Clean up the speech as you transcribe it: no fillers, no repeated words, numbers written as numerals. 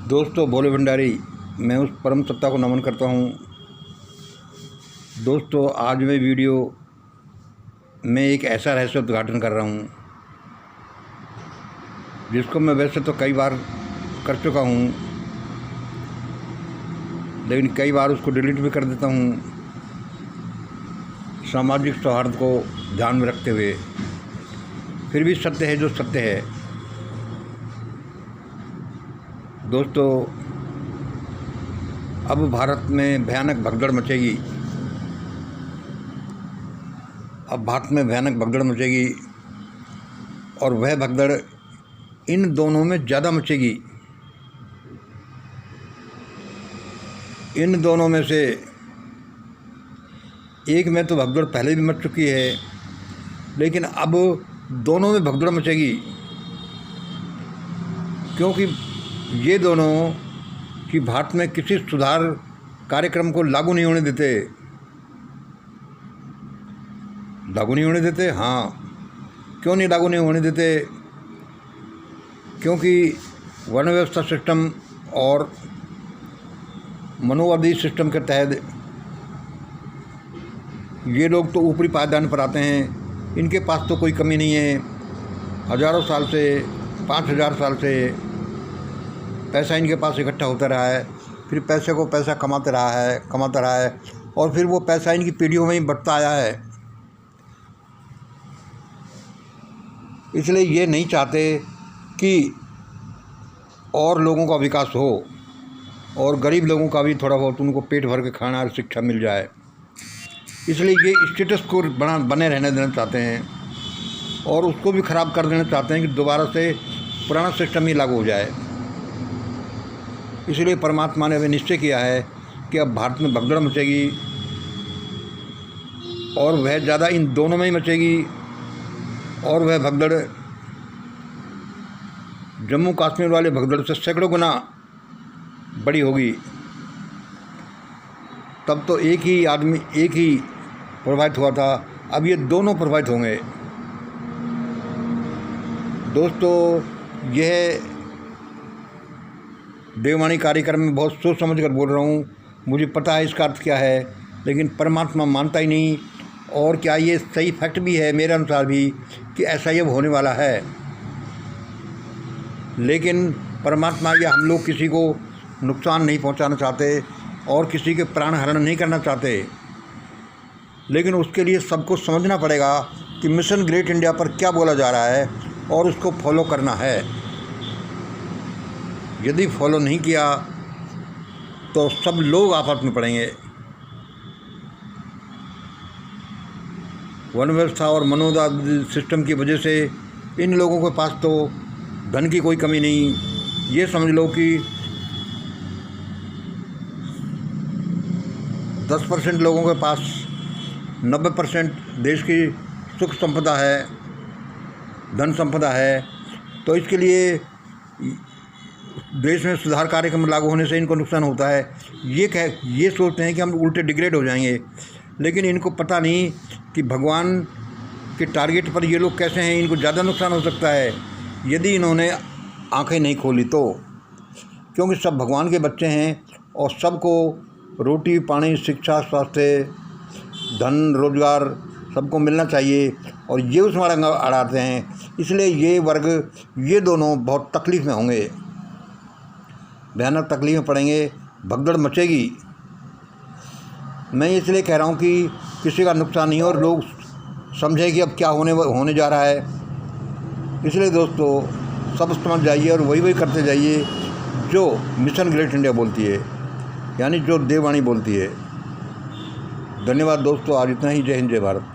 दोस्तों, भोले भंडारी, मैं उस परम सत्ता को नमन करता हूँ। दोस्तों, आज मैं वीडियो में एक ऐसा रहस्य उद्घाटन कर रहा हूँ जिसको मैं वैसे तो कई बार कर चुका हूँ, लेकिन कई बार उसको डिलीट भी कर देता हूँ, सामाजिक सौहार्द को ध्यान में रखते हुए। फिर भी सत्य है जो सत्य है। दोस्तों, अब भारत में भयानक भगदड़ मचेगी। अब भारत में भयानक भगदड़ मचेगी और वह भगदड़ इन दोनों में ज़्यादा मचेगी। इन दोनों में से एक में तो भगदड़ पहले भी मच चुकी है, लेकिन अब दोनों में भगदड़ मचेगी, क्योंकि ये दोनों कि भारत में किसी सुधार कार्यक्रम को लागू नहीं होने देते। हाँ, क्यों नहीं लागू नहीं होने देते? क्योंकि वर्ण व्यवस्था सिस्टम और मनोवादी सिस्टम के तहत ये लोग तो ऊपरी पायदान पर आते हैं। इनके पास तो कोई कमी नहीं है। हज़ारों साल से, 5000 साल से पैसा इनके पास इकट्ठा होता रहा है। फिर पैसे को पैसा कमाता रहा है और फिर वो पैसा इनकी पीढ़ियों में ही बढ़ता आया है। इसलिए ये नहीं चाहते कि और लोगों का विकास हो और गरीब लोगों का भी थोड़ा बहुत उनको पेट भर के खाना और शिक्षा मिल जाए। इसलिए ये स्टेटस को बने रहने देना चाहते हैं और उसको भी ख़राब कर देना चाहते हैं कि दोबारा से पुराना सिस्टम ही लागू हो जाए। इसलिए परमात्मा ने अभी निश्चय किया है कि अब भारत में भगदड़ मचेगी और वह ज़्यादा इन दोनों में ही मचेगी। और वह भगदड़ जम्मू कश्मीर वाले भगदड़ से सैकड़ों गुना बड़ी होगी। तब तो एक ही प्रभावित हुआ था, अब ये दोनों प्रभावित होंगे। दोस्तों, यह देववाणी कार्यक्रम में बहुत सोच समझ कर बोल रहा हूँ। मुझे पता है इसका अर्थ क्या है, लेकिन परमात्मा मानता ही नहीं। और क्या ये सही फैक्ट भी है मेरे अनुसार भी कि ऐसा ये होने वाला है, लेकिन परमात्मा या हम लोग किसी को नुकसान नहीं पहुंचाना चाहते और किसी के प्राण हरण नहीं करना चाहते। लेकिन उसके लिए सबको समझना पड़ेगा कि मिशन ग्रेट इंडिया पर क्या बोला जा रहा है और उसको फॉलो करना है। यदि फॉलो नहीं किया तो सब लोग आफत में पड़ेंगे। वन व्यवस्था और मनोवादी सिस्टम की वजह से इन लोगों के पास तो धन की कोई कमी नहीं। ये समझ लो कि 10% लोगों के पास 90% देश की सुख संपदा है, धन संपदा है। तो इसके लिए देश में सुधार कार्यक्रम लागू होने से इनको नुकसान होता है। ये सोचते हैं कि हम उल्टे डिग्रेड हो जाएंगे, लेकिन इनको पता नहीं कि भगवान के टारगेट पर ये लोग कैसे हैं। इनको ज़्यादा नुकसान हो सकता है यदि इन्होंने आंखें नहीं खोली तो, क्योंकि सब भगवान के बच्चे हैं और सबको रोटी पानी, शिक्षा, स्वास्थ्य, धन, रोजगार सबको मिलना चाहिए और ये उसमें अड़ाते हैं। इसलिए ये वर्ग, ये दोनों बहुत तकलीफ़ में होंगे, भयानक तकलीफ में पड़ेंगे, भगदड़ मचेगी। मैं इसलिए कह रहा हूँ कि किसी का नुकसान नहीं हो और लोग समझें कि अब क्या होने जा रहा है। इसलिए दोस्तों, सब समझ जाइए और वही करते जाइए जो मिशन ग्रेट इंडिया बोलती है, यानी जो देववाणी बोलती है। धन्यवाद दोस्तों, आज इतना ही। जय हिंद, जय भारत।